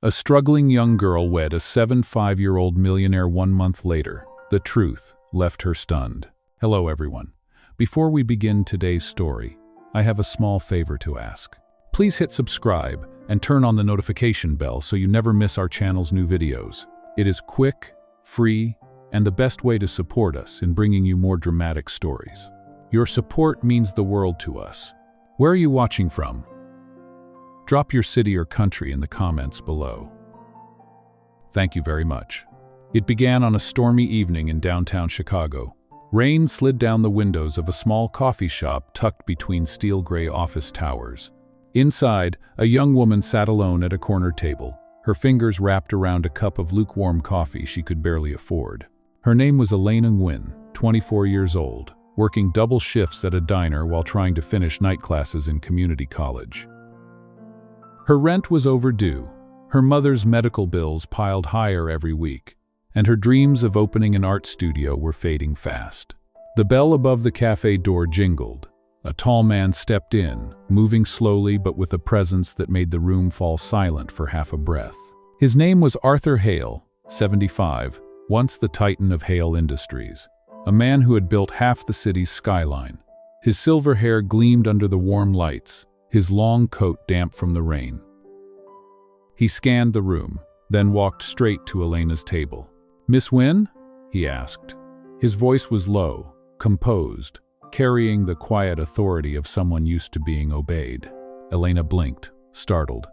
A struggling young girl wed a 75-year-old millionaire 1 month later. The truth left her stunned. Hello everyone. Before we begin today's story, I have a small favor to ask. Please hit subscribe and turn on the notification bell so you never miss our channel's new videos. It is quick, free, and the best way to support us in bringing you more dramatic stories. Your support means the world to us. Where are you watching from? Drop your city or country in the comments below. Thank you very much. It began on a stormy evening in downtown Chicago. Rain slid down the windows of a small coffee shop tucked between steel gray office towers. Inside, a young woman sat alone at a corner table, her fingers wrapped around a cup of lukewarm coffee she could barely afford. Her name was Elena Nguyen, 24 years old, working double shifts at a diner while trying to finish night classes in community college. Her rent was overdue, her mother's medical bills piled higher every week, and her dreams of opening an art studio were fading fast. The bell above the cafe door jingled. A tall man stepped in, moving slowly but with a presence that made the room fall silent for half a breath. His name was Arthur Hale, 75, once the titan of Hale Industries, a man who had built half the city's skyline. His silver hair gleamed under the warm lights, his long coat damp from the rain. He scanned the room, then walked straight to Elena's table. "Miss Nguyen?" he asked. His voice was low, composed, carrying the quiet authority of someone used to being obeyed. Elena blinked, startled.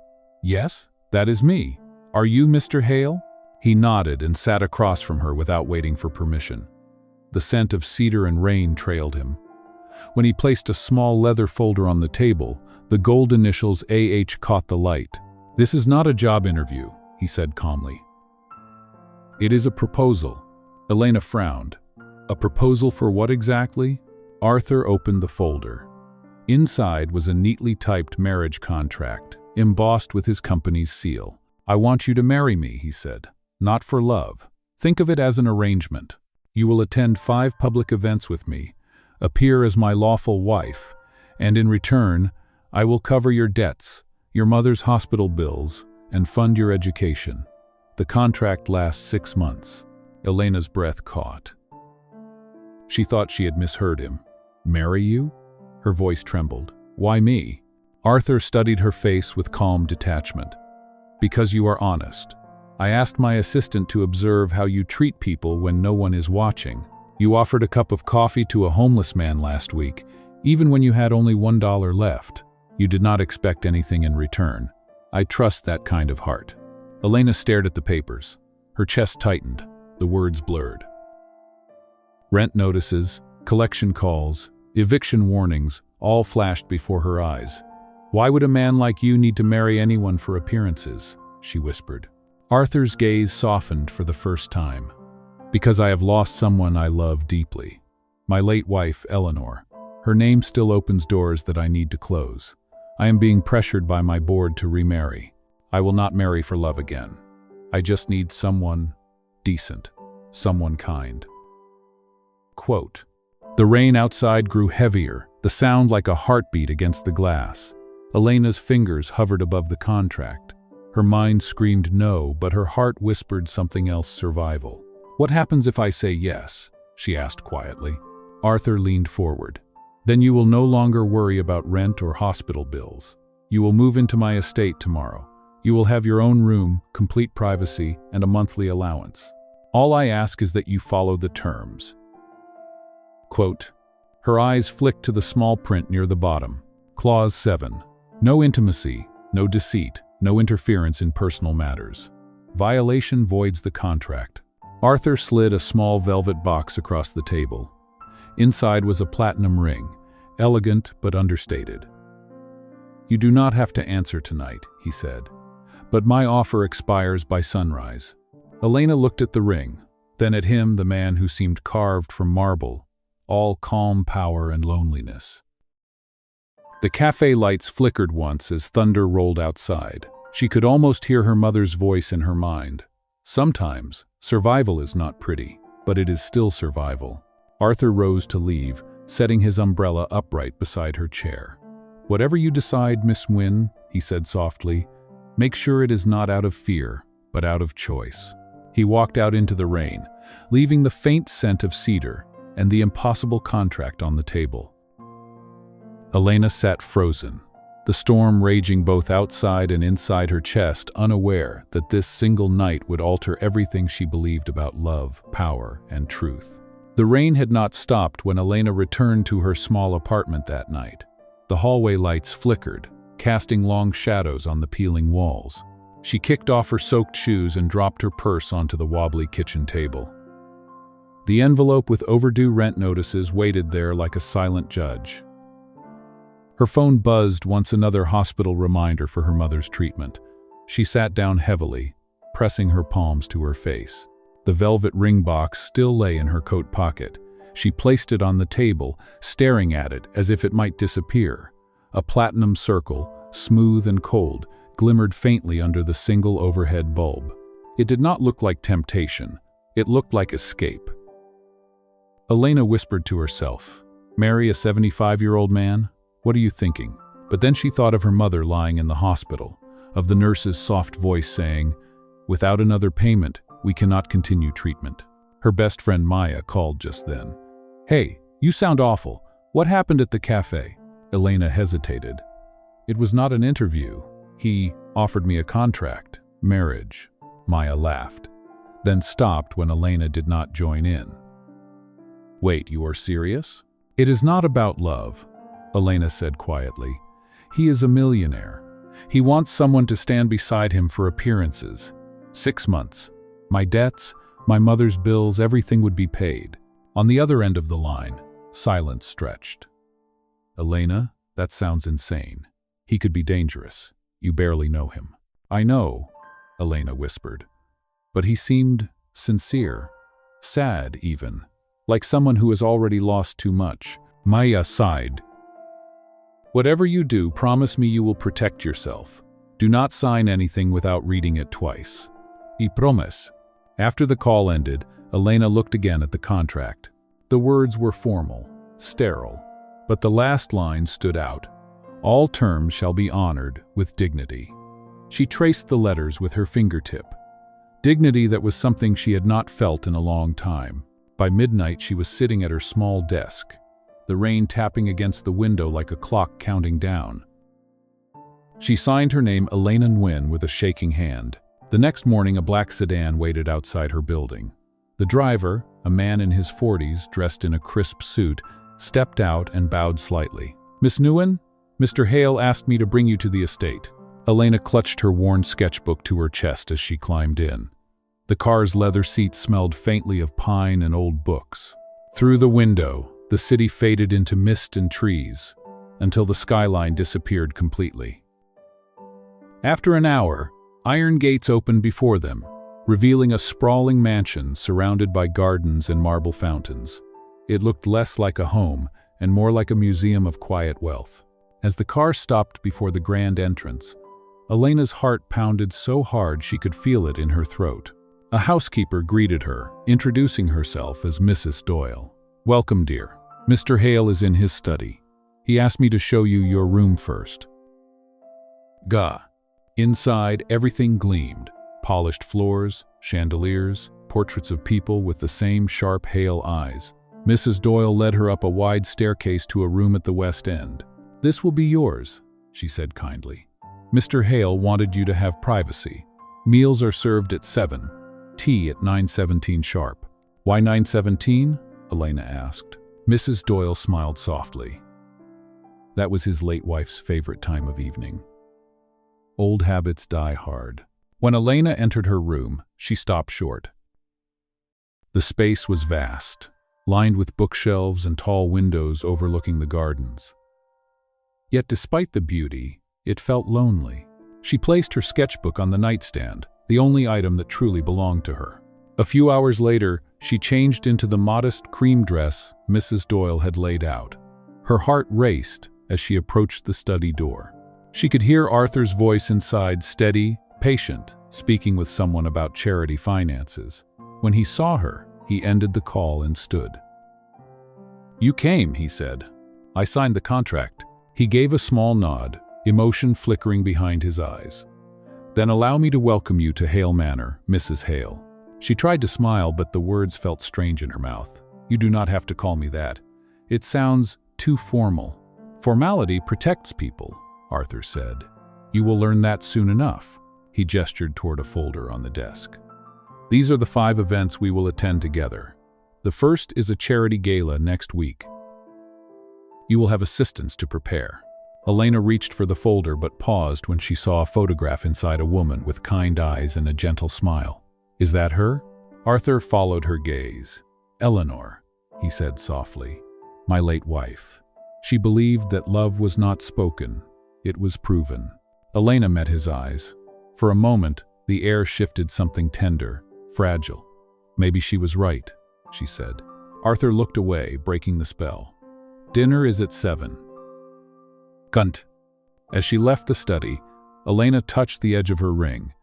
"Yes, that is me. Are you Mr. Hale?" He nodded and sat across from her without waiting for permission. The scent of cedar and rain trailed him. When he placed a small leather folder on the table, the gold initials AH caught the light. "This is not a job interview," he said calmly. "It is a proposal." Elena frowned. "A proposal for what exactly?" Arthur opened the folder. Inside was a neatly typed marriage contract, embossed with his company's seal. "I want you to marry me," he said. "Not for love. Think of it as an arrangement. You will attend 5 public events with me, appear as my lawful wife, and in return, I will cover your debts, your mother's hospital bills, and fund your education. The contract lasts 6 months. Elena's breath caught. She thought she had misheard him. "Marry you?" Her voice trembled. "Why me?" Arthur studied her face with calm detachment. "Because you are honest. I asked my assistant to observe how you treat people when no one is watching. You offered a cup of coffee to a homeless man last week, even when you had only $1 left. You did not expect anything in return. I trust that kind of heart." Elena stared at the papers. Her chest tightened, the words blurred. Rent notices, collection calls, eviction warnings, all flashed before her eyes. "Why would a man like you need to marry anyone for appearances?" she whispered. Arthur's gaze softened for the first time. "Because I have lost someone I love deeply. My late wife, Eleanor. Her name still opens doors that I need to close. I am being pressured by my board to remarry. I will not marry for love again. I just need someone decent, someone kind." Quote, "The rain outside grew heavier, the sound like a heartbeat against the glass. Elena's fingers hovered above the contract. Her mind screamed no, but her heart whispered something else: survival. "What happens if I say yes?" she asked quietly. Arthur leaned forward. "Then you will no longer worry about rent or hospital bills. You will move into my estate tomorrow. You will have your own room, complete privacy, and a monthly allowance. All I ask is that you follow the terms." Quote, her eyes flicked to the small print near the bottom. Clause 7. No intimacy, no deceit, no interference in personal matters. Violation voids the contract. Arthur slid a small velvet box across the table. Inside was a platinum ring, elegant but understated. "You do not have to answer tonight," he said, "but my offer expires by sunrise." Elena looked at the ring, then at him, the man who seemed carved from marble, all calm power and loneliness. The cafe lights flickered once as thunder rolled outside. She could almost hear her mother's voice in her mind. Sometimes, survival is not pretty, but it is still survival. Arthur rose to leave, setting his umbrella upright beside her chair. "Whatever you decide, Miss Nguyen," he said softly, Make sure it is not out of fear, but out of choice. He walked out into the rain, leaving the faint scent of cedar and the impossible contract on the table. Elena sat frozen, the storm raging both outside and inside her chest, unaware that this single night would alter everything she believed about love, power, and truth. The rain had not stopped when Elena returned to her small apartment that night. The hallway lights flickered, casting long shadows on the peeling walls. She kicked off her soaked shoes and dropped her purse onto the wobbly kitchen table. The envelope with overdue rent notices waited there like a silent judge. Her phone buzzed once another hospital reminder for her mother's treatment. She sat down heavily, pressing her palms to her face. The velvet ring box still lay in her coat pocket. She placed it on the table, staring at it as if it might disappear. A platinum circle, smooth and cold, glimmered faintly under the single overhead bulb. It did not look like temptation. It looked like escape. Elena whispered to herself, "Marry a 75-year-old man? What are you thinking?" But then she thought of her mother lying in the hospital, of the nurse's soft voice saying, "Without another payment, we cannot continue treatment." Her best friend Maya called just then. "Hey, you sound awful. What happened at the cafe?" Elena hesitated. "It was not an interview. He offered me a contract, marriage." Maya laughed, then stopped when Elena did not join in. "Wait, you are serious?" "It is not about love," Elena said quietly. "He is a millionaire. He wants someone to stand beside him for appearances. 6 months. My debts, my mother's bills, everything would be paid." On the other end of the line, silence stretched. "Elena, that sounds insane. He could be dangerous. You barely know him." "I know," Elena whispered. But he seemed sincere, sad even, like someone who has already lost too much. Maya sighed. "Whatever you do, promise me you will protect yourself. Do not sign anything without reading it twice." "I promise." After the call ended, Elena looked again at the contract. The words were formal, sterile, but the last line stood out. "All terms shall be honored with dignity." She traced the letters with her fingertip. Dignity that was something she had not felt in a long time. By midnight, she was sitting at her small desk, the rain tapping against the window like a clock counting down. She signed her name Elena Nguyen with a shaking hand. The next morning, a black sedan waited outside her building. The driver, a man in his 40s dressed in a crisp suit, stepped out and bowed slightly. "Miss Nguyen, Mr. Hale asked me to bring you to the estate." Elena clutched her worn sketchbook to her chest as she climbed in. The car's leather seats smelled faintly of pine and old books. Through the window, the city faded into mist and trees, until the skyline disappeared completely. After an hour, iron gates opened before them, revealing a sprawling mansion surrounded by gardens and marble fountains. It looked less like a home and more like a museum of quiet wealth. As the car stopped before the grand entrance, Elena's heart pounded so hard she could feel it in her throat. A housekeeper greeted her, introducing herself as Mrs. Doyle. "Welcome, dear. Mr. Hale is in his study. He asked me to show you your room first." Gah. Inside, everything gleamed. Polished floors, chandeliers, portraits of people with the same sharp Hale eyes. Mrs. Doyle led her up a wide staircase to a room at the west end. "This will be yours," she said kindly. "Mr. Hale wanted you to have privacy. Meals are served at 7, tea at 9:17 sharp." "Why 9:17? Elena asked. Mrs. Doyle smiled softly. That was his late wife's favorite time of evening. Old habits die hard. When Elena entered her room, she stopped short. The space was vast, lined with bookshelves and tall windows overlooking the gardens. Yet despite the beauty, it felt lonely. She placed her sketchbook on the nightstand, the only item that truly belonged to her. A few hours later, she changed into the modest cream dress Mrs. Doyle had laid out. Her heart raced as she approached the study door. She could hear Arthur's voice inside, steady, patient, speaking with someone about charity finances. When he saw her, he ended the call and stood. "You came," he said. "I signed the contract." He gave a small nod, emotion flickering behind his eyes. Then allow me to welcome you to Hale Manor, Mrs. Hale. She tried to smile, but the words felt strange in her mouth. You do not have to call me that. It sounds too formal. Formality protects people, Arthur said. You will learn that soon enough. He gestured toward a folder on the desk. These are the 5 events we will attend together. The first is a charity gala next week. You will have assistants to prepare. Elena reached for the folder but paused when she saw a photograph inside a woman with kind eyes and a gentle smile. Is that her? Arthur followed her gaze. Eleanor, he said softly. My late wife. She believed that love was not spoken, it was proven. Elena met his eyes. For a moment, the air shifted something tender, fragile. Maybe she was right, she said. Arthur looked away, breaking the spell. Dinner is at 7. Cunt. As she left the study, Elena touched the edge of her ring.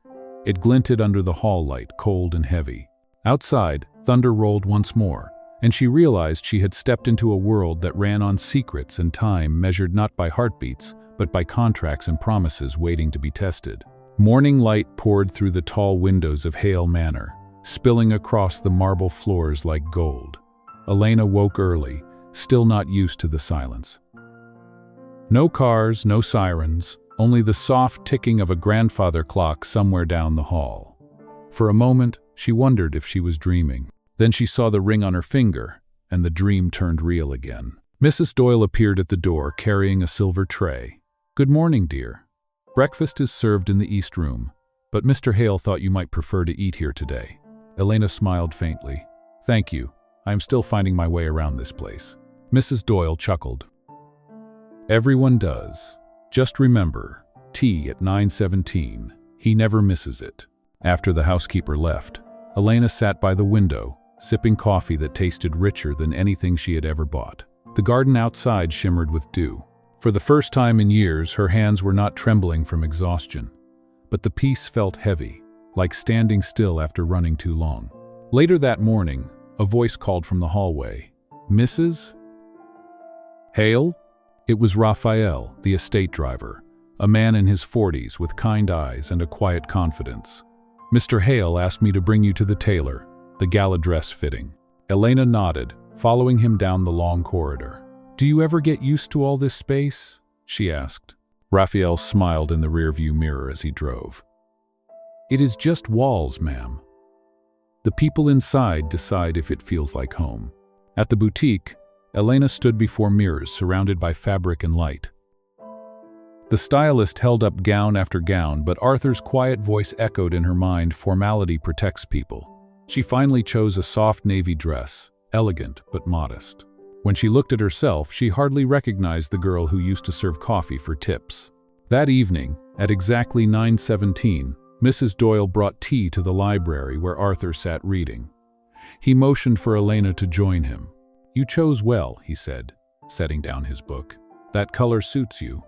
It glinted under the hall light, cold and heavy. Outside, thunder rolled once more, and she realized she had stepped into a world that ran on secrets and time measured not by heartbeats, but by contracts and promises waiting to be tested. Morning light poured through the tall windows of Hale Manor, spilling across the marble floors like gold. Elena woke early, still not used to the silence. No cars, no sirens, only the soft ticking of a grandfather clock somewhere down the hall. For a moment, she wondered if she was dreaming. Then she saw the ring on her finger, and the dream turned real again. Mrs. Doyle appeared at the door carrying a silver tray. Good morning, dear. Breakfast is served in the East Room, but Mr. Hale thought you might prefer to eat here today. Elena smiled faintly. Thank you. I am still finding my way around this place. Mrs. Doyle chuckled. Everyone does. Just remember, tea at 9:17. He never misses it. After the housekeeper left, Elena sat by the window, sipping coffee that tasted richer than anything she had ever bought. The garden outside shimmered with dew. For the first time in years, her hands were not trembling from exhaustion, but the peace felt heavy, like standing still after running too long. Later that morning, a voice called from the hallway. Mrs. Hale? It was Raphael, the estate driver, a man in his 40s with kind eyes and a quiet confidence. Mr. Hale asked me to bring you to the tailor, the gala dress fitting. Elena nodded, following him down the long corridor. Do you ever get used to all this space? She asked. Raphael smiled in the rearview mirror as he drove. It is just walls, ma'am. The people inside decide if it feels like home. At the boutique, Elena stood before mirrors surrounded by fabric and light. The stylist held up gown after gown, but Arthur's quiet voice echoed in her mind, formality protects people. She finally chose a soft navy dress, elegant but modest. When she looked at herself, she hardly recognized the girl who used to serve coffee for tips. That evening, at exactly 9:17, Mrs. Doyle brought tea to the library where Arthur sat reading. He motioned for Elena to join him. You chose well, he said, setting down his book. That color suits you.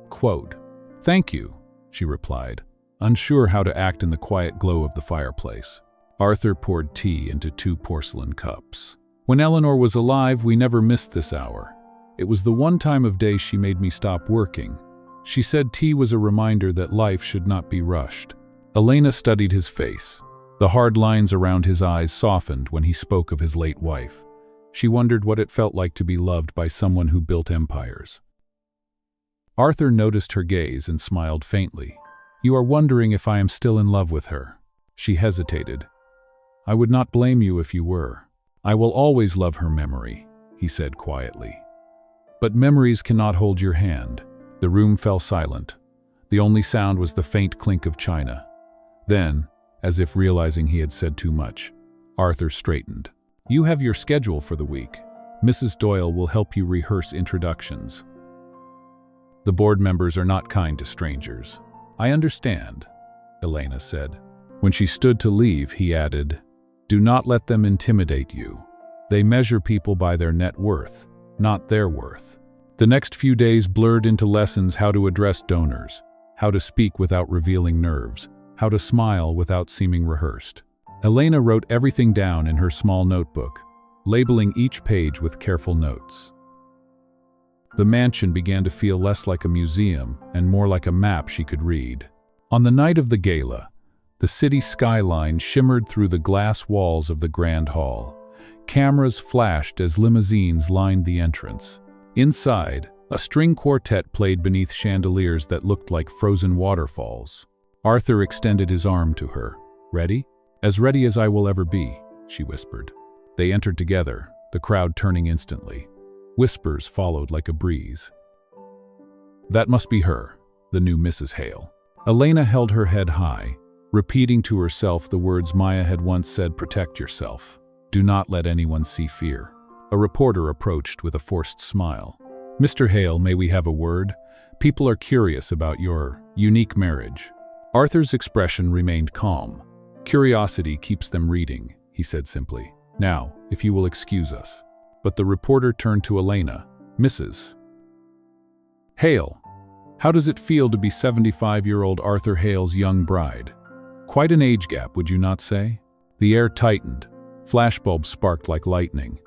Quote, Thank you, she replied, unsure how to act in the quiet glow of the fireplace. Arthur poured tea into 2 porcelain cups. When Eleanor was alive, we never missed this hour. It was the one time of day she made me stop working. She said tea was a reminder that life should not be rushed. Elena studied his face. The hard lines around his eyes softened when he spoke of his late wife. She wondered what it felt like to be loved by someone who built empires. Arthur noticed her gaze and smiled faintly. You are wondering if I am still in love with her. She hesitated. I would not blame you if you were. I will always love her memory, he said quietly. But memories cannot hold your hand. The room fell silent. The only sound was the faint clink of china. Then, as if realizing he had said too much, Arthur straightened. You have your schedule for the week. Mrs. Doyle will help you rehearse introductions. The board members are not kind to strangers. I understand, Elena said. When she stood to leave, he added, Do not let them intimidate you. They measure people by their net worth, not their worth. The next few days blurred into lessons how to address donors, how to speak without revealing nerves, how to smile without seeming rehearsed. Elena wrote everything down in her small notebook, labeling each page with careful notes. The mansion began to feel less like a museum and more like a map she could read. On the night of the gala, the city skyline shimmered through the glass walls of the grand hall. Cameras flashed as limousines lined the entrance. Inside, a string quartet played beneath chandeliers that looked like frozen waterfalls. Arthur extended his arm to her. "Ready?" "As ready as I will ever be," she whispered. They entered together, the crowd turning instantly. Whispers followed like a breeze. That must be her, the new Mrs. Hale. Elena held her head high, repeating to herself the words Maya had once said: "Protect yourself. Do not let anyone see fear." A reporter approached with a forced smile. "Mr. Hale, may we have a word? People are curious about your unique marriage." Arthur's expression remained calm. "Curiosity keeps them reading," he said simply. "Now, if you will excuse us." But the reporter turned to Elena. "Mrs. Hale, how does it feel to be 75-year-old Arthur Hale's young bride? Quite an age gap, would you not say?" The air tightened. Flashbulbs sparked like lightning.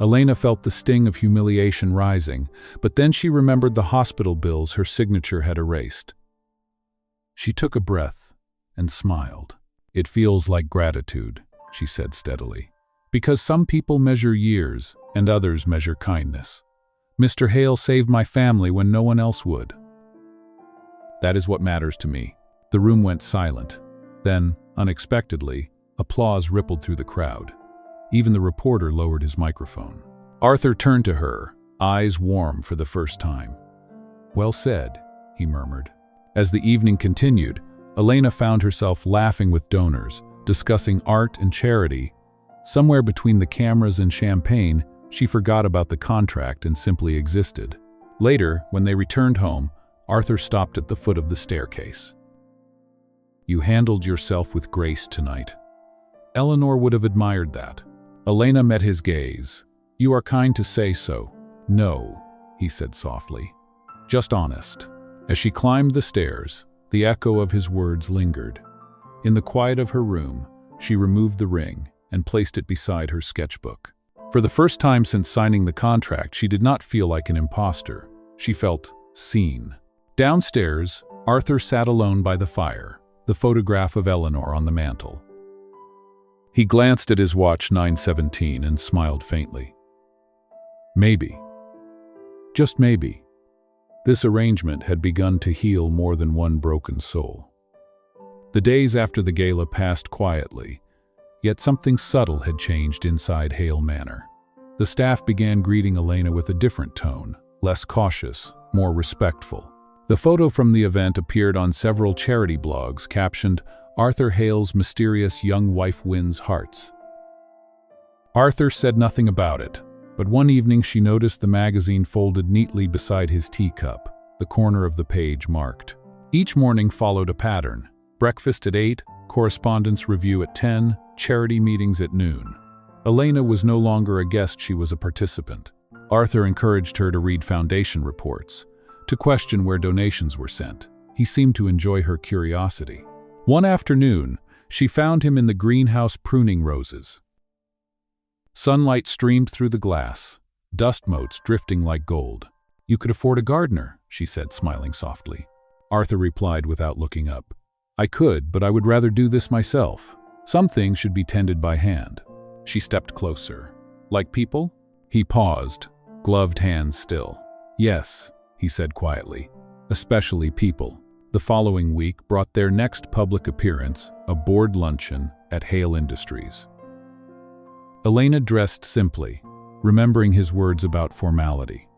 Elena felt the sting of humiliation rising, but then she remembered the hospital bills her signature had erased. She took a breath and smiled. "It feels like gratitude," she said steadily. "Because some people measure years and others measure kindness. Mr. Hale saved my family when no one else would. That is what matters to me." The room went silent. Then, unexpectedly, applause rippled through the crowd. Even the reporter lowered his microphone. Arthur turned to her, eyes warm for the first time. "Well said," he murmured. As the evening continued, Elena found herself laughing with donors, discussing art and charity. Somewhere between the cameras and champagne, she forgot about the contract and simply existed. Later, when they returned home, Arthur stopped at the foot of the staircase. "You handled yourself with grace tonight. Eleanor would have admired that." Elena met his gaze. "You are kind to say so." "No," he said softly. "Just honest." As she climbed the stairs, the echo of his words lingered. In the quiet of her room, she removed the ring and placed it beside her sketchbook. For the first time since signing the contract, she did not feel like an imposter. She felt seen. Downstairs, Arthur sat alone by the fire, the photograph of Eleanor on the mantel. He glanced at his watch, 9:17, and smiled faintly. Maybe, just maybe, this arrangement had begun to heal more than one broken soul. The days after the gala passed quietly, yet something subtle had changed inside Hale Manor. The staff began greeting Elena with a different tone, less cautious, more respectful. The photo from the event appeared on several charity blogs, captioned, "Arthur Hale's mysterious young wife wins hearts." Arthur said nothing about it, but one evening she noticed the magazine folded neatly beside his teacup, the corner of the page marked. Each morning followed a pattern: breakfast at 8, correspondence review at 10, charity meetings at noon. Elena was no longer a guest, she was a participant. Arthur encouraged her to read foundation reports, to question where donations were sent. He seemed to enjoy her curiosity. One afternoon, she found him in the greenhouse pruning roses. Sunlight streamed through the glass, dust motes drifting like gold. "You could afford a gardener," she said, smiling softly. Arthur replied without looking up. "I could, but I would rather do this myself. Some things should be tended by hand." She stepped closer. "Like people?" He paused, gloved hands still. "Yes," he said quietly, "especially people." The following week brought their next public appearance, a board luncheon at Hale Industries. Elena dressed simply, remembering his words about formality.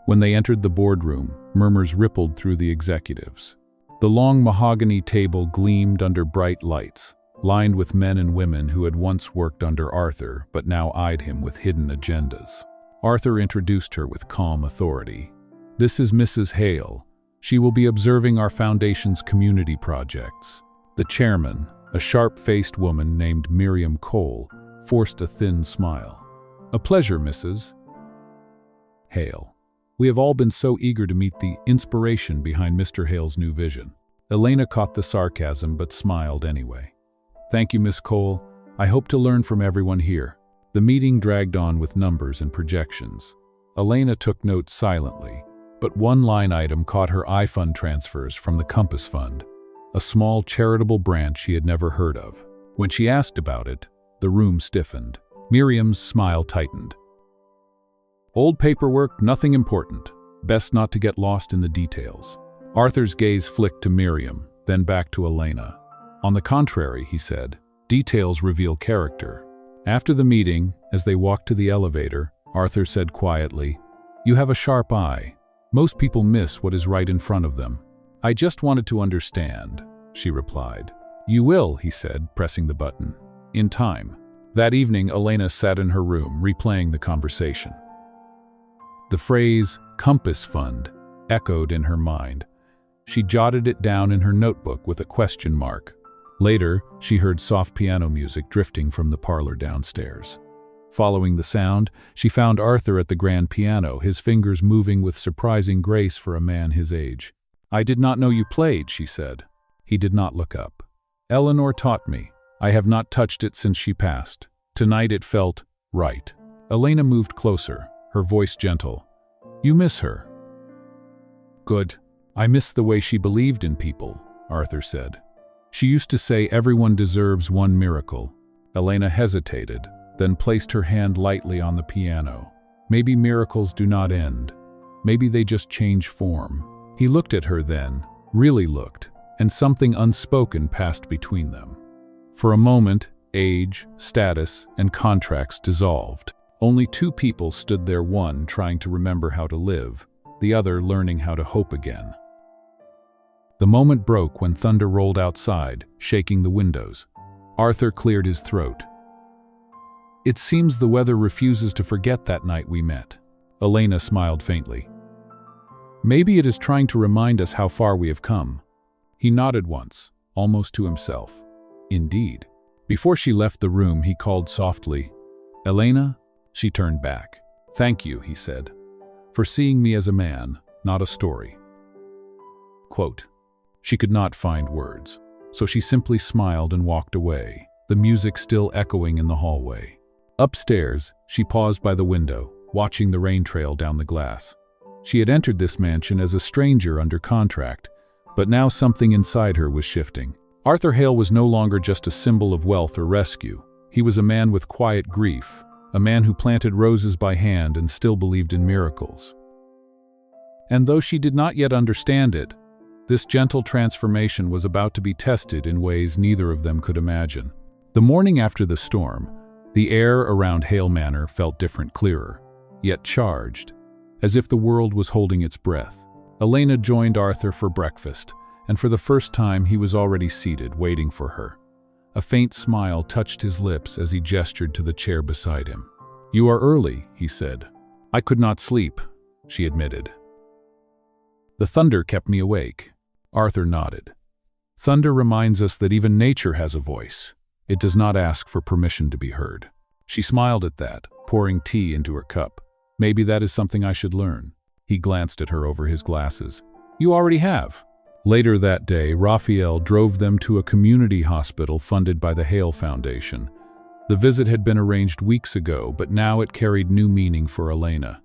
When they entered the boardroom, murmurs rippled through the executives. The long mahogany table gleamed under bright lights, lined with men and women who had once worked under Arthur but now eyed him with hidden agendas. Arthur introduced her with calm authority. "This is Mrs. Hale. She will be observing our foundation's community projects." The chairman, a sharp-faced woman named Miriam Cole, forced a thin smile. "A pleasure, Mrs. Hale. We have all been so eager to meet the inspiration behind Mr. Hale's new vision." Elena caught the sarcasm but smiled anyway. "Thank you, Miss Cole. I hope to learn from everyone here." The meeting dragged on with numbers and projections. Elena took notes silently, but one line item caught her eye: fund transfers from the Compass Fund. a small charitable branch she had never heard of. When she asked about it, the room stiffened. Miriam's smile tightened. Old paperwork, nothing important. Best not to get lost in the details. Arthur's gaze flicked to Miriam, then back to Elena. On the contrary, he said, details reveal character. After the meeting, as they walked to the elevator, Arthur said quietly, "You have a sharp eye. Most people miss what is right in front of them." "I just wanted to understand," she replied. "You will," he said, pressing the button. "In time." That evening, Elena sat in her room, replaying the conversation. The phrase, compass fund, echoed in her mind. She jotted it down in her notebook with a question mark. Later, she heard soft piano music drifting from the parlor downstairs. Following the sound, she found Arthur at the grand piano, his fingers moving with surprising grace for a man his age. "I did not know you played," she said. He did not look up. "Eleanor taught me. I have not touched it since she passed. Tonight it felt right." Elena moved closer, her voice gentle. "You miss her?" "Good. I miss the way she believed in people," Arthur said. "She used to say everyone deserves one miracle." Elena hesitated, then placed her hand lightly on the piano. "Maybe miracles do not end. Maybe they just change form." He looked at her then, really looked, and something unspoken passed between them. For a moment, age, status, and contracts dissolved. Only two people stood there, one trying to remember how to live, the other learning how to hope again. The moment broke when thunder rolled outside, shaking the windows. Arthur cleared his throat. "It seems the weather refuses to forget that night we met." Elena smiled faintly. "Maybe it is trying to remind us how far we have come." He nodded once, almost to himself. "Indeed." Before she left the room, he called softly, "Elena?" She turned back. "Thank you," he said, "for seeing me as a man, not a story." Quote. She could not find words, so she simply smiled and walked away, the music still echoing in the hallway. Upstairs, she paused by the window, watching the rain trail down the glass. She had entered this mansion as a stranger under contract, but now something inside her was shifting. Arthur Hale was no longer just a symbol of wealth or rescue. He was a man with quiet grief, a man who planted roses by hand and still believed in miracles. And though she did not yet understand it, this gentle transformation was about to be tested in ways neither of them could imagine. The morning after the storm, the air around Hale Manor felt different, clearer, yet charged, as if the world was holding its breath. Elena joined Arthur for breakfast, and for the first time he was already seated, waiting for her. A faint smile touched his lips as he gestured to the chair beside him. "You are early," he said. "I could not sleep," she admitted. "The thunder kept me awake." Arthur nodded. "Thunder reminds us that even nature has a voice. It does not ask for permission to be heard." She smiled at that, pouring tea into her cup. "Maybe that is something I should learn." He glanced at her over his glasses. "You already have." Later that day, Raphael drove them to a community hospital funded by the Hale Foundation. The visit had been arranged weeks ago, but now it carried new meaning for Elena.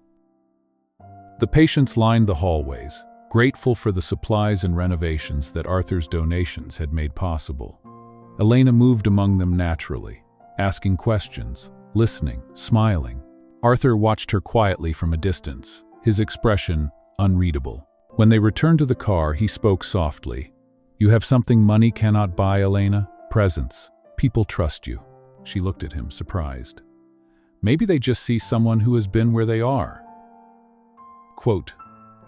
The patients lined the hallways, grateful for the supplies and renovations that Arthur's donations had made possible. Elena moved among them naturally, asking questions, listening, smiling. Arthur watched her quietly from a distance, his expression unreadable. When they returned to the car, he spoke softly. "You have something money cannot buy, Elena? Presence. People trust you." She looked at him, surprised. Maybe they just see someone who has been where they are. Quote.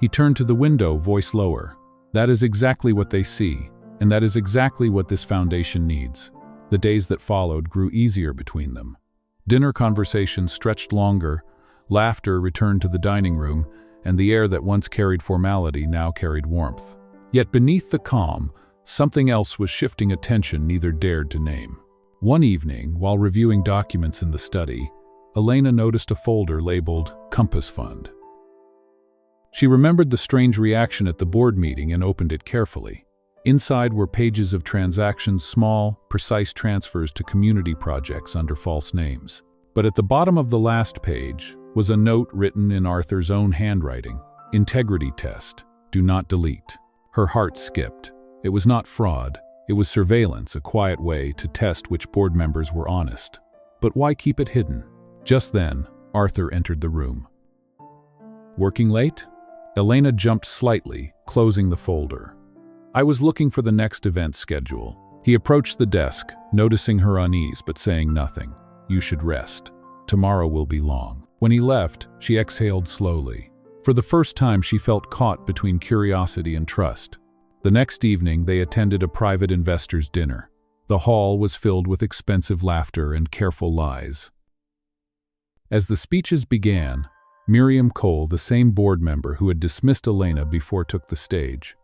He turned to the window, voice lower. "That is exactly what they see, and that is exactly what this foundation needs." The days that followed grew easier between them. Dinner conversations stretched longer, laughter returned to the dining room, and the air that once carried formality now carried warmth. Yet beneath the calm, something else was shifting attention neither dared to name. One evening, while reviewing documents in the study, Elena noticed a folder labeled Compass Fund. She remembered the strange reaction at the board meeting and opened it carefully. Inside were pages of transactions, small, precise transfers to community projects under false names. But at the bottom of the last page was a note written in Arthur's own handwriting. Integrity test. Do not delete. Her heart skipped. It was not fraud, it was surveillance, a quiet way to test which board members were honest. But why keep it hidden? Just then, Arthur entered the room. Working late? Elena jumped slightly, closing the folder. I was looking for the next event schedule. He approached the desk, noticing her unease but saying nothing. You should rest. Tomorrow will be long. When he left, she exhaled slowly. For the first time, she felt caught between curiosity and trust. The next evening, they attended a private investors' dinner. The hall was filled with expensive laughter and careful lies. As the speeches began, Miriam Cole, the same board member who had dismissed Elena before, took the stage.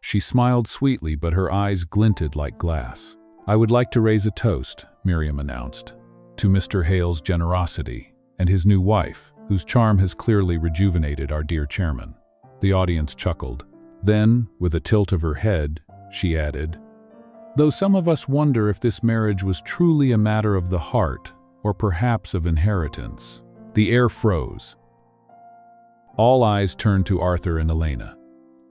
She smiled sweetly, but her eyes glinted like glass. I would like to raise a toast, Miriam announced, to Mr. Hale's generosity and his new wife, whose charm has clearly rejuvenated our dear chairman. The audience chuckled. Then, with a tilt of her head, she added, though some of us wonder if this marriage was truly a matter of the heart, or perhaps of inheritance. The air froze. All eyes turned to Arthur and Elena.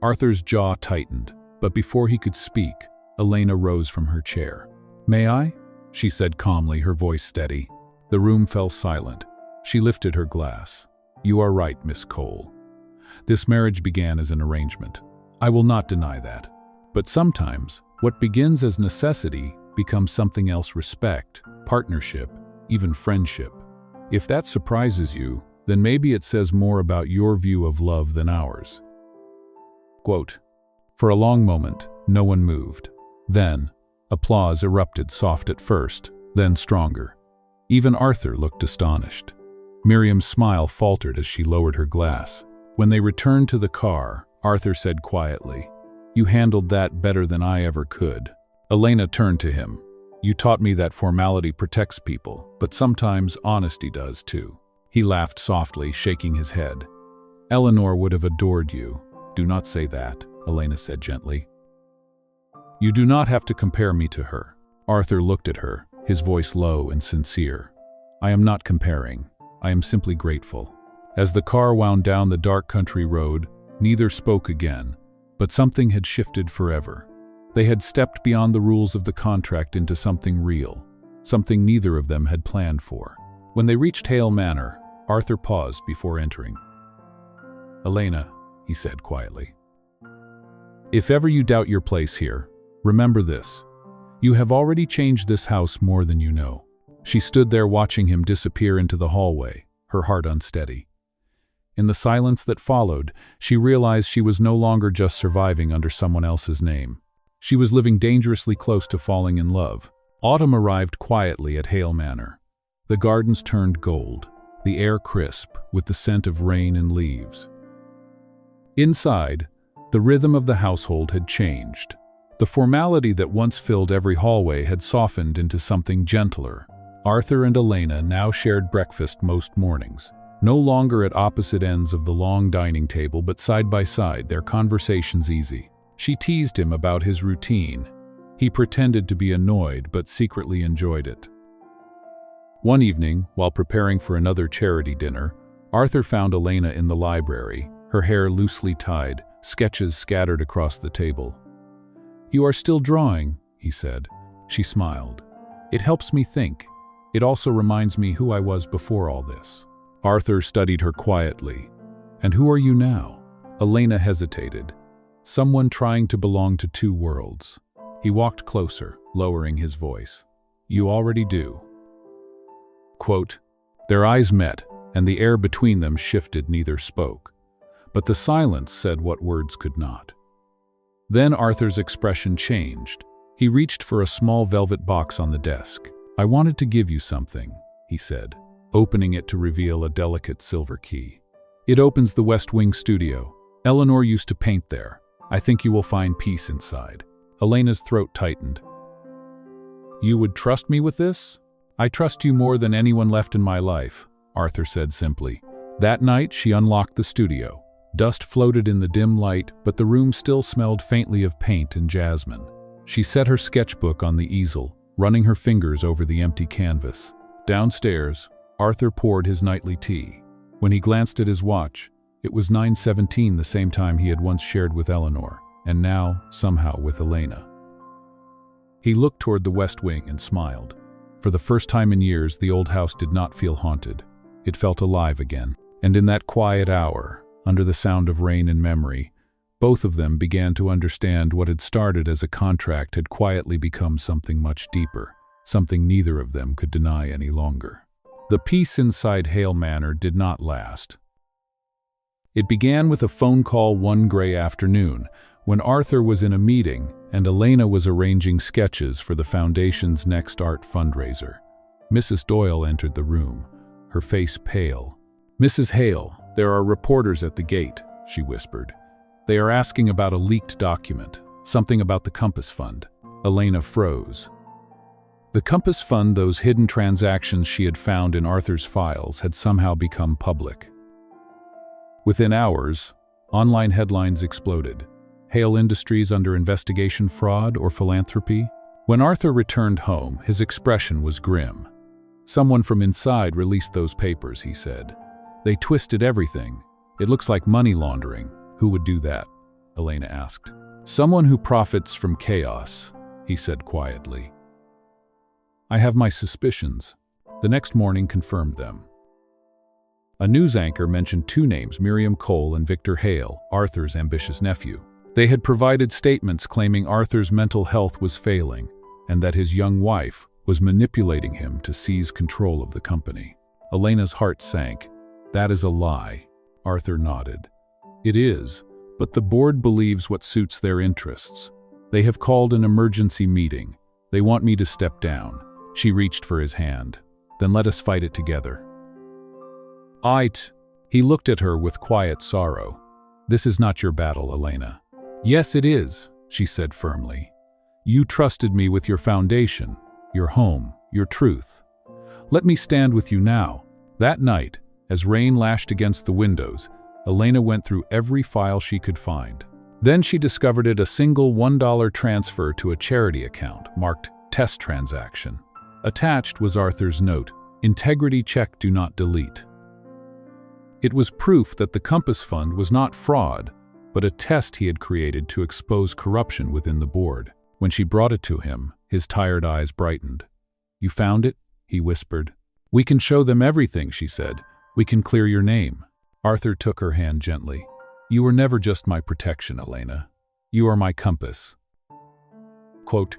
Arthur's jaw tightened, but before he could speak, Elena rose from her chair. May I? She said calmly, her voice steady. The room fell silent. She lifted her glass. You are right, Miss Cole. This marriage began as an arrangement. I will not deny that. But sometimes, what begins as necessity becomes something else: respect, partnership, even friendship. If that surprises you, then maybe it says more about your view of love than ours. Quote, for a long moment, no one moved. Then, applause erupted, soft at first, then stronger. Even Arthur looked astonished. Miriam's smile faltered as she lowered her glass. When they returned to the car, Arthur said quietly, you handled that better than I ever could. Elena turned to him. You taught me that formality protects people, but sometimes honesty does too. He laughed softly, shaking his head. Eleanor would have adored you. Do not say that, Elena said gently. You do not have to compare me to her. Arthur looked at her, his voice low and sincere. I am not comparing. I am simply grateful. As the car wound down the dark country road, neither spoke again, but something had shifted forever. They had stepped beyond the rules of the contract into something real, something neither of them had planned for. When they reached Hale Manor, Arthur paused before entering. Elena, he said quietly, if ever you doubt your place here, remember this. You have already changed this house more than you know. She stood there watching him disappear into the hallway, her heart unsteady. In the silence that followed, she realized she was no longer just surviving under someone else's name. She was living dangerously close to falling in love. Autumn arrived quietly at Hale Manor. The gardens turned gold, the air crisp with the scent of rain and leaves. Inside, the rhythm of the household had changed. The formality that once filled every hallway had softened into something gentler. Arthur and Elena now shared breakfast most mornings, no longer at opposite ends of the long dining table, but side by side, their conversations easy. She teased him about his routine. He pretended to be annoyed, but secretly enjoyed it. One evening, while preparing for another charity dinner, Arthur found Elena in the library, her hair loosely tied, sketches scattered across the table. You are still drawing, he said. She smiled. It helps me think. It also reminds me who I was before all this. Arthur studied her quietly. And who are you now? Elena hesitated. Someone trying to belong to two worlds. He walked closer, lowering his voice. You already do. Quote, their eyes met, and the air between them shifted, neither spoke. But the silence said what words could not. Then Arthur's expression changed. He reached for a small velvet box on the desk. I wanted to give you something, he said, opening it to reveal a delicate silver key. It opens the West Wing studio. Eleanor used to paint there. I think you will find peace inside. Elena's throat tightened. You would trust me with this? I trust you more than anyone left in my life, Arthur said simply. That night she unlocked the studio. Dust floated in the dim light, but the room still smelled faintly of paint and jasmine. She set her sketchbook on the easel, running her fingers over the empty canvas. Downstairs, Arthur poured his nightly tea. When he glanced at his watch, it was 9:17, the same time he had once shared with Eleanor. and now, somehow, with Elena. He looked toward the west wing and smiled. For the first time in years, the old house did not feel haunted. It felt alive again. And in that quiet hour, under the sound of rain and memory, both of them began to understand what had started as a contract had quietly become something much deeper, something neither of them could deny any longer. The peace inside Hale Manor did not last. It began with a phone call one gray afternoon, when Arthur was in a meeting and Elena was arranging sketches for the foundation's next art fundraiser. Mrs. Doyle entered the room, her face pale. "Mrs. Hale, there are reporters at the gate," she whispered. "They are asking about a leaked document, something about the Compass Fund." Elena froze. The Compass Fund, those hidden transactions she had found in Arthur's files, had somehow become public. Within hours, online headlines exploded. Hale Industries under investigation, fraud or philanthropy? When Arthur returned home, his expression was grim. "Someone from inside released those papers," he said. "They twisted everything. It looks like money laundering." "Who would do that?" Elena asked. "Someone who profits from chaos," he said quietly. "I have my suspicions." The next morning confirmed them. A news anchor mentioned two names, Miriam Cole and Victor Hale, Arthur's ambitious nephew. They had provided statements claiming Arthur's mental health was failing and that his young wife was manipulating him to seize control of the company. Elena's heart sank. "That is a lie." Arthur nodded. "It is, but the board believes what suits their interests. They have called an emergency meeting. They want me to step down." She reached for his hand. "Then let us fight it together." He looked at her with quiet sorrow. "This is not your battle, Elena." "Yes, it is," she said firmly. "You trusted me with your foundation, your home, your truth. Let me stand with you now." That night, as rain lashed against the windows, Elena went through every file she could find. Then she discovered a single $1 transfer to a charity account, marked Test Transaction. Attached was Arthur's note, "Integrity check, do not delete." It was proof that the Compass Fund was not fraud, but a test he had created to expose corruption within the board. When she brought it to him, his tired eyes brightened. "You found it?" he whispered. "We can show them everything," she said. "We can clear your name." Arthur took her hand gently. "You were never just my protection, Elena. You are my compass." Quote,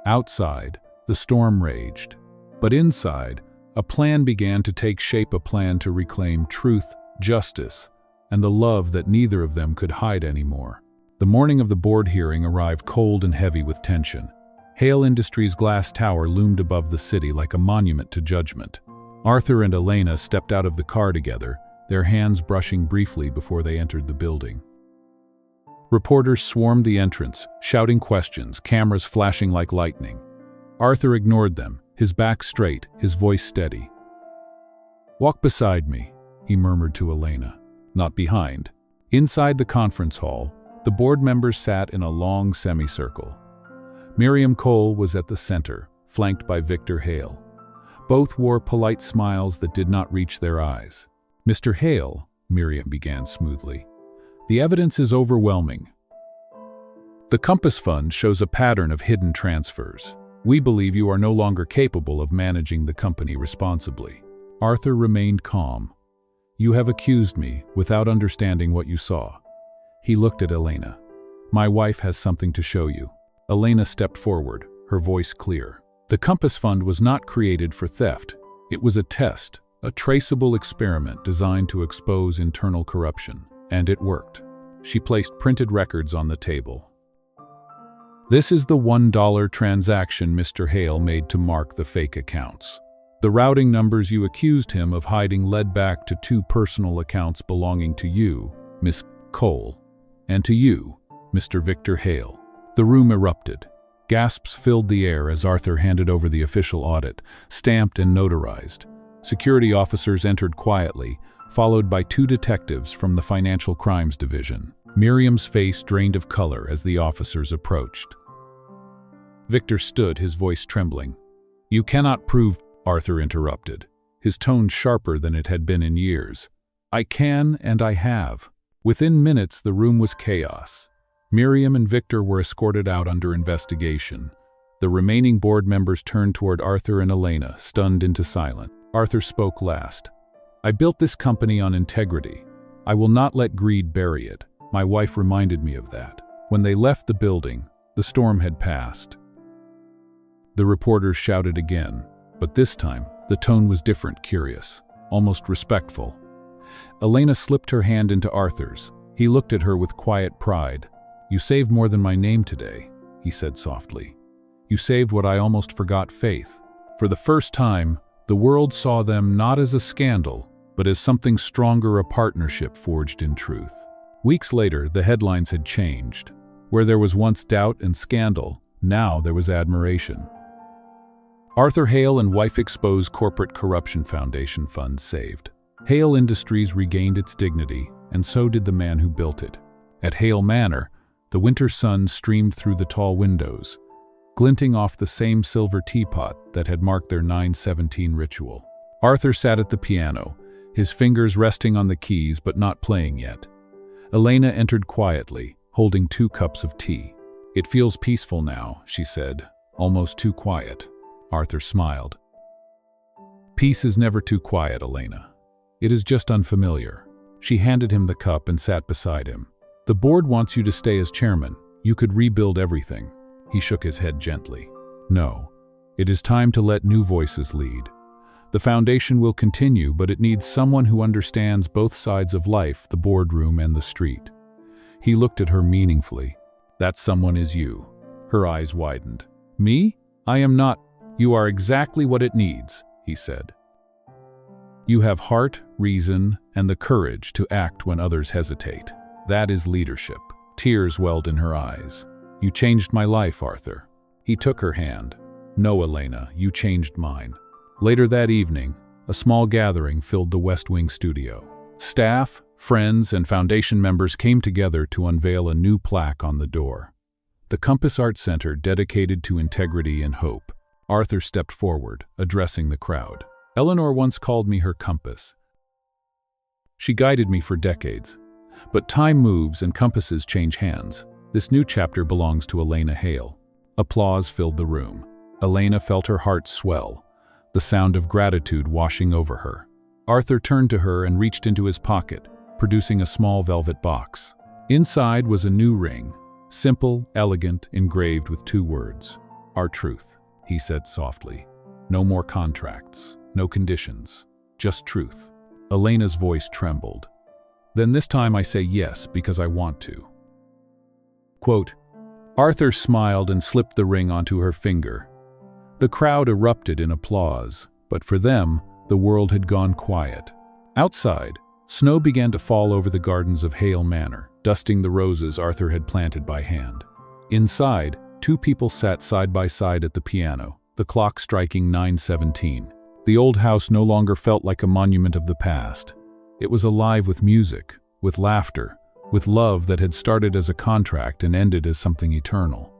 outside, the storm raged. But inside, a plan began to take shape, a plan to reclaim truth, justice, and the love that neither of them could hide anymore. The morning of the board hearing arrived cold and heavy with tension. Hale Industries' glass tower loomed above the city like a monument to judgment. Arthur and Elena stepped out of the car together, their hands brushing briefly before they entered the building. Reporters swarmed the entrance, shouting questions, cameras flashing like lightning. Arthur ignored them, his back straight, his voice steady. "Walk beside me," he murmured to Elena. Not behind. Inside the conference hall, the board members sat in a long semicircle. Miriam Cole was at the center, flanked by Victor Hale. Both wore polite smiles that did not reach their eyes. "Mr. Hale," Miriam began smoothly, "the evidence is overwhelming. The Compass Fund shows a pattern of hidden transfers. We believe you are no longer capable of managing the company responsibly." Arthur remained calm. "You have accused me without understanding what you saw." He looked at Elena. "My wife has something to show you." Elena stepped forward, her voice clear. "The Compass Fund was not created for theft. It was a test, a traceable experiment designed to expose internal corruption. And it worked." She placed printed records on the table. "This is the $1 transaction Mr. Hale made to mark the fake accounts. The routing numbers you accused him of hiding led back to two personal accounts belonging to you, Miss Cole, and to you, Mr. Victor Hale." The room erupted. Gasps filled the air as Arthur handed over the official audit, stamped and notarized. Security officers entered quietly, followed by two detectives from the Financial Crimes Division. Miriam's face drained of color as the officers approached. Victor stood, his voice trembling. "You cannot prove," Arthur interrupted, his tone sharper than it had been in years. "I can and I have." Within minutes, the room was chaos. Miriam and Victor were escorted out under investigation. The remaining board members turned toward Arthur and Elena, stunned into silence. Arthur spoke last. "I built this company on integrity. I will not let greed bury it. My wife reminded me of that." When they left the building, the storm had passed. The reporters shouted again, but this time, the tone was different, curious, almost respectful. Elena slipped her hand into Arthur's. He looked at her with quiet pride. "You saved more than my name today," he said softly. "You saved what I almost forgot, faith." For the first time, the world saw them not as a scandal, but as something stronger, a partnership forged in truth. Weeks later, the headlines had changed. Where there was once doubt and scandal, now there was admiration. Arthur Hale and wife expose corporate corruption, foundation funds saved. Hale Industries regained its dignity, and so did the man who built it. At Hale Manor, the winter sun streamed through the tall windows, glinting off the same silver teapot that had marked their 9/17 ritual. Arthur sat at the piano, his fingers resting on the keys but not playing yet. Elena entered quietly, holding 2 cups of tea. "It feels peaceful now," she said, "almost too quiet." Arthur smiled. "Peace is never too quiet, Elena. It is just unfamiliar." She handed him the cup and sat beside him. "The board wants you to stay as chairman. You could rebuild everything." He shook his head gently. "No, it is time to let new voices lead. The foundation will continue, but it needs someone who understands both sides of life, the boardroom and the street." He looked at her meaningfully. "That someone is you." Her eyes widened. "Me? I am not." "You are exactly what it needs," he said. "You have heart, reason, and the courage to act when others hesitate. That is leadership." Tears welled in her eyes. "You changed my life, Arthur." He took her hand. "No, Elena, you changed mine." Later that evening, a small gathering filled the West Wing studio. Staff, friends, and foundation members came together to unveil a new plaque on the door. The Compass Art Center, dedicated to integrity and hope. Arthur stepped forward, addressing the crowd. "Eleanor once called me her compass. She guided me for decades. But time moves and compasses change hands. This new chapter belongs to Elena Hale." Applause filled the room. Elena felt her heart swell, the sound of gratitude washing over her. Arthur turned to her and reached into his pocket, producing a small velvet box. Inside was a new ring, simple, elegant, engraved with 2 words. "Our truth," he said softly. "No more contracts, no conditions, just truth." Elena's voice trembled. "Then this time I say yes because I want to." Quote, Arthur smiled and slipped the ring onto her finger. The crowd erupted in applause, but for them, the world had gone quiet. Outside, snow began to fall over the gardens of Hale Manor, dusting the roses Arthur had planted by hand. Inside, 2 people sat side by side at the piano, the clock striking 9:17. The old house no longer felt like a monument of the past. It was alive with music, with laughter, with love that had started as a contract and ended as something eternal.